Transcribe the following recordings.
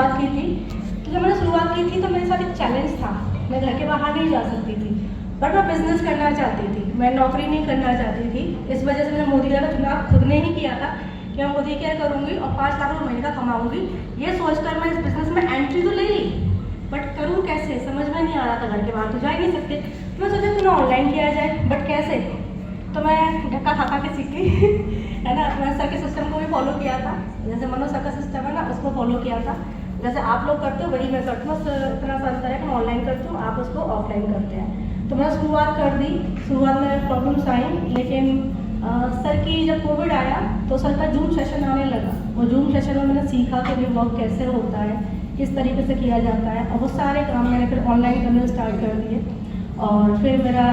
शुरुआत की थी। तो जब मैंने शुरुआत की थी तो मेरे साथ एक चैलेंज था, मैं घर के बाहर नहीं जा सकती थी, बट मैं बिजनेस करना चाहती थी, मैं नौकरी नहीं करना चाहती थी। इस वजह से मैंने मोदी का चुनाव खुद ने ही किया था कि मैं मोदी क्या करूँगी और 5 लाख रुपये महीने का कमाऊँगी। ये सोचकर मैं इस बिज़नेस में एंट्री तो ले ली, बट करूँ कैसे समझ में नहीं आ रहा था, घर के बाहर तो जा ही नहीं सकते। तो मैं सोचा क्यों ना ऑनलाइन किया जाए, बट कैसे। तो मैं धक्का खा के सीखी है ना। मैं सर के सिस्टम को भी फॉलो किया था, जैसे मनो सर का सिस्टम है ना, उसको फॉलो किया था। जैसे आप लोग करते हो वही मैं करती हूँ, इतना सा अंतर है कि मैं ऑनलाइन करती हूँ, आप उसको ऑफलाइन करते हैं। तो मैंने शुरुआत कर दी। शुरुआत में प्रॉब्लम्स आई, लेकिन सर की जब कोविड आया तो सर का जूम सेशन आने लगा। वो जूम सेशन में मैंने सीखा कि भी वर्क कैसे होता है, किस तरीके से किया जाता है, और वो सारे काम मैंने फिर ऑनलाइन करने स्टार्ट कर दिए। और फिर मेरा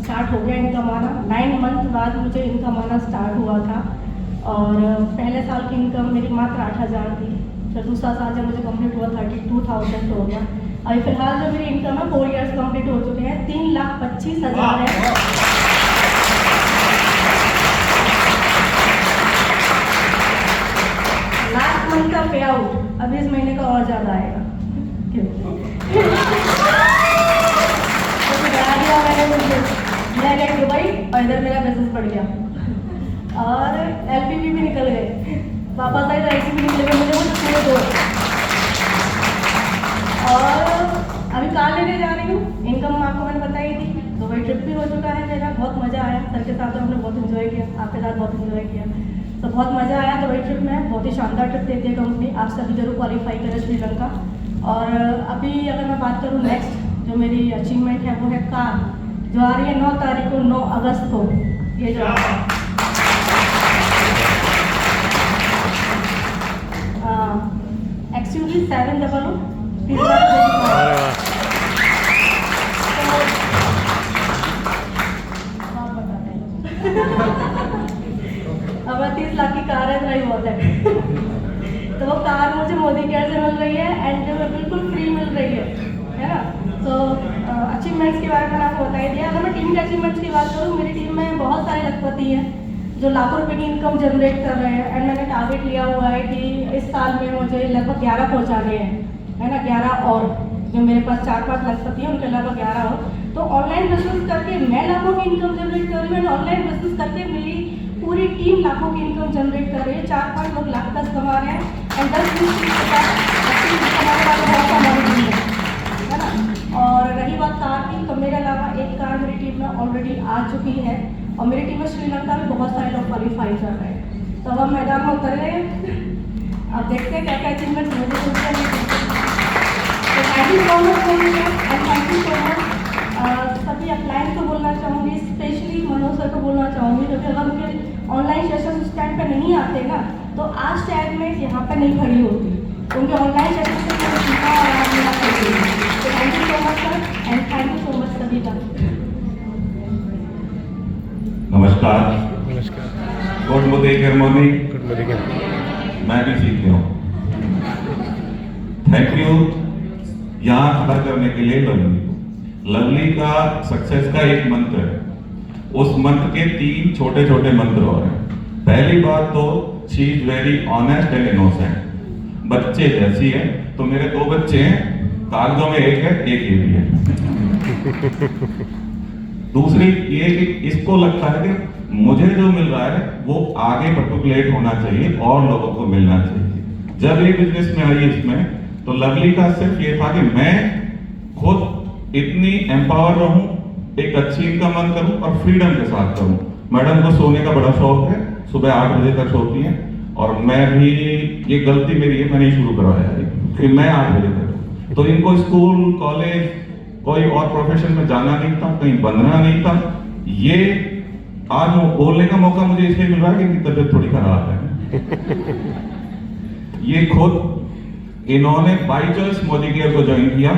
स्टार्ट हो गया इनकम आना। 9 मंथ बाद मुझे इनकम आना स्टार्ट हुआ था, और पहले साल की इनकम मेरी मात्र 8,000 थी। फिर दूसरा साल जब मुझे कंप्लीट हुआ 32,000 हो गया। अभी फिलहाल जो मेरी इनकम है 4 इयर्स कंप्लीट हो चुके हैं, 3,25,000 है। लास्ट मंथ का पे आउट अभी इस महीने का और ज़्यादा आएगा। मैं गई दुबई और इधर मेरा बिजनेस बढ़ गया, और LPP भी निकल गए, पापा साइड IC भी निकल गए, मुझे वो पूरे 2। और अभी कार लेने जा रही हूँ। इनकम आपको मैंने बताई थी। दुबई ट्रिप भी हो चुका है मेरा, बहुत मज़ा आया सर के साथ, हमने बहुत इन्जॉय किया, आपके साथ बहुत इन्जॉय किया, तो बहुत मज़ा आया दुबई ट्रिप में। बहुत ही शानदार ट्रिप देती है कंपनी, आप सभी जरूर क्वालिफाई करें श्रीलंका। और अभी अगर मैं बात करूँ नेक्स्ट जो मेरी अचीवमेंट है वो है कार, जो आ रही है 9 तारीख को, 9 अगस्त को। ये जो XUV 700 अब 30 लाख की कार है, इतना ही बहुत है। तो वो कार मुझे मोदी केयर से मिल रही है, एंड जो बिल्कुल फ्री मिल रही है ना। तो अचीवमेंट्स के बारे में मैंने आपको बता ही दिया। अगर मैं टीम के अचीवमेंट्स की बात करूँ, मेरी टीम में बहुत सारे लखपति हैं जो लाखों रुपए की इनकम जनरेट कर रहे हैं, एंड मैंने टारगेट लिया हुआ है कि इस साल में मुझे लगभग 11 पहुँचाने हैं, है ना। 11 और जो मेरे पास 4-5 लखपति हैं उनके अलावा 11 और। तो ऑनलाइन बिजनेस करके मैं लाखों की इनकम जनरेट कर रही हूँ, ऑनलाइन बिजनेस करके मेरी पूरी टीम लाखों की इनकम जनरेट कर रही है। 4-5 लोग लाख 10 कमा रहे हैं, एंड 10-20 कमाने वाले बहुत हमारी टीम है ना। और रही बात कार की, तो मेरे अलावा एक कार मेरी टीम में ऑलरेडी आ चुकी है, और मेरी टीम में श्रीलंका में बहुत सारे लोग क्वालिफाई कर रहे हैं। तो अब हम मैदान में उतर रहे हैं, अब देखते हैं क्या क्या अचीवमेंट मुझे मिलते हैं। तो thank you so much and thank you so much. सभी अपलाइन को बोलना चाहूँगी, स्पेशली मनोज सर को बोलना चाहूँगी, क्योंकि अगर उनके ऑनलाइन सेशन उस टाइम पर नहीं आते ना, तो आज टाइम में यहाँ पर नहीं खड़ी होती। उनके ऑनलाइन सेशन से मैंने सीखा और आज मेरा खड़ी है। तो thank you so much sir, and thank you so much सभी का। नमस्कार। Good morning. Good morning. मैं भी सीख गया हूँ। थैंक यू यहाँ खड़ा करने के लिए लवली को। लवली का सक्सेस का एक मंत्र है, उस मंत्र के 3 छोटे छोटे मंत्र और हैं। पहली बात तो she is very honest and innocent, बच्चे जैसी है। तो मेरे 2 बच्चे हैं, कागजों में एक है, एक ये भी है। दूसरी ये कि इसको लगता है कि मुझे जो मिल रहा है वो आगे पर्टिकुलेट होना चाहिए और लोगों को मिलना चाहिए। जब ये बिजनेस में आई इसमें, तो लवली का सिर्फ ये था कि मैं खुद इतनी एम्पावर रहूं, एक अच्छी इनकम अर्न करूं और फ्रीडम के साथ करूं। मैडम को सोने का बड़ा शौक है, सुबह 8 बजे तक सोती हैं, और मैं भी, ये गलती मेरी है, मैंने शुरू करवाया है कि मैं 8 बजे तक। तो इनको स्कूल कॉलेज कोई और प्रोफेशन में जाना नहीं था, कहीं बंधना नहीं था। ये आज बोलने का मौका मुझे इसलिए मिल रहा है कि तबीयत थोड़ी खराब है। ये खुद इन्होंने बाई चॉइस मोदी केयर को ज्वाइन किया।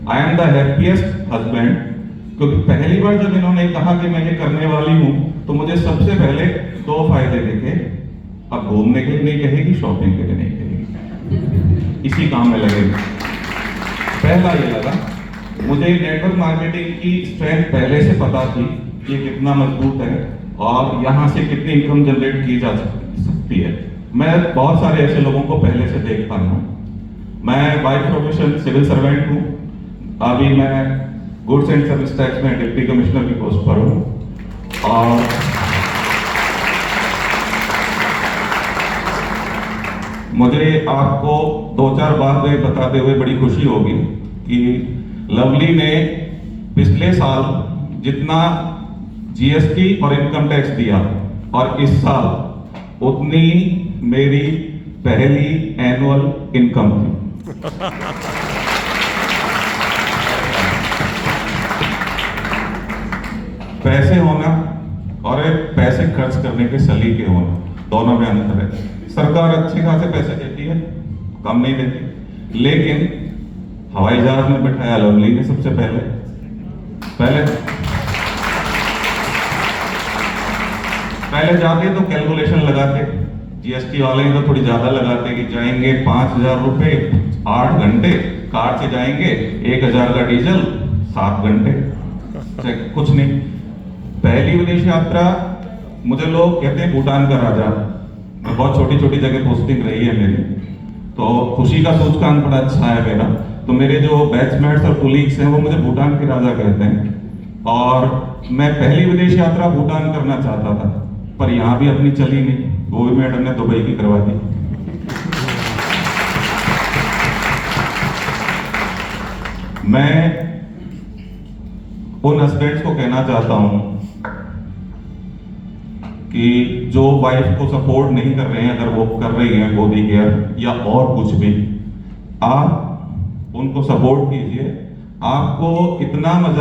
I am the happiest husband, क्योंकि पहली बार जब इन्होंने कहा कि मैं ये करने वाली हूं, तो मुझे सबसे पहले 2 फायदे दिखे। अब घूमने के लिए नहीं कहेगी, शॉपिंग के लिए नहीं कहेगी, इसी काम में लगेगी। पहला ये लगा, मुझे नेटवर्क मार्केटिंग की स्ट्रेंथ पहले से पता थी कि कितना मजबूत है और यहाँ से कितनी इनकम जनरेट की जा सकती है। मैं बहुत सारे ऐसे लोगों को पहले से देखता हूँ। मैं बाय प्रोफेशन सिविल सर्वेंट हूँ। अभी मैं गुड्स एंड सर्विस टैक्स में डिप्टी कमिश्नर की पोस्ट पर हूँ। और मुझे आपको 2-4 बातें बताते हुए बड़ी खुशी होगी कि लवली ने पिछले साल जितना जीएसटी और इनकम टैक्स दिया और इस साल उतनी मेरी पहली एनुअल इनकम थी। पैसे होना और पैसे खर्च करने के सलीके होना, दोनों में अंतर है। सरकार अच्छे खासे पैसे देती है, कम नहीं देती, लेकिन हवाई जहाज में बिठाया लवली ने सबसे पहले जाते तो कैलकुलेशन लगाते, जीएसटी वाले तो थोड़ी ज्यादा लगाते कि जाएंगे 5,000 रुपए 8 घंटे, कार से जाएंगे 1,000 का डीजल 7 घंटे, कुछ नहीं। पहली विदेश यात्रा, मुझे लोग कहते हैं भूटान का राजा, मैं बहुत छोटी छोटी जगह पोस्टिंग रही है मेरी, तो खुशी का सूचकांक बड़ा अच्छा है मेरा। तो मेरे जो बैचमेट्स और कोलीग्स हैं वो मुझे भूटान के राजा कहते हैं। और मैं पहली विदेश यात्रा भूटान करना चाहता था, पर यहाँ भी अपनी चली नहीं, वो भी मैडम ने दुबई की करवा दी। मैं उन हस्बैंड्स को कहना चाहता हूं कि जो वाइफ को सपोर्ट नहीं कर रहे हैं, अगर वो कर रही हैं गोदी केयर या और कुछ भी, आप उनको सपोर्ट कीजिए। आपको इतना मजा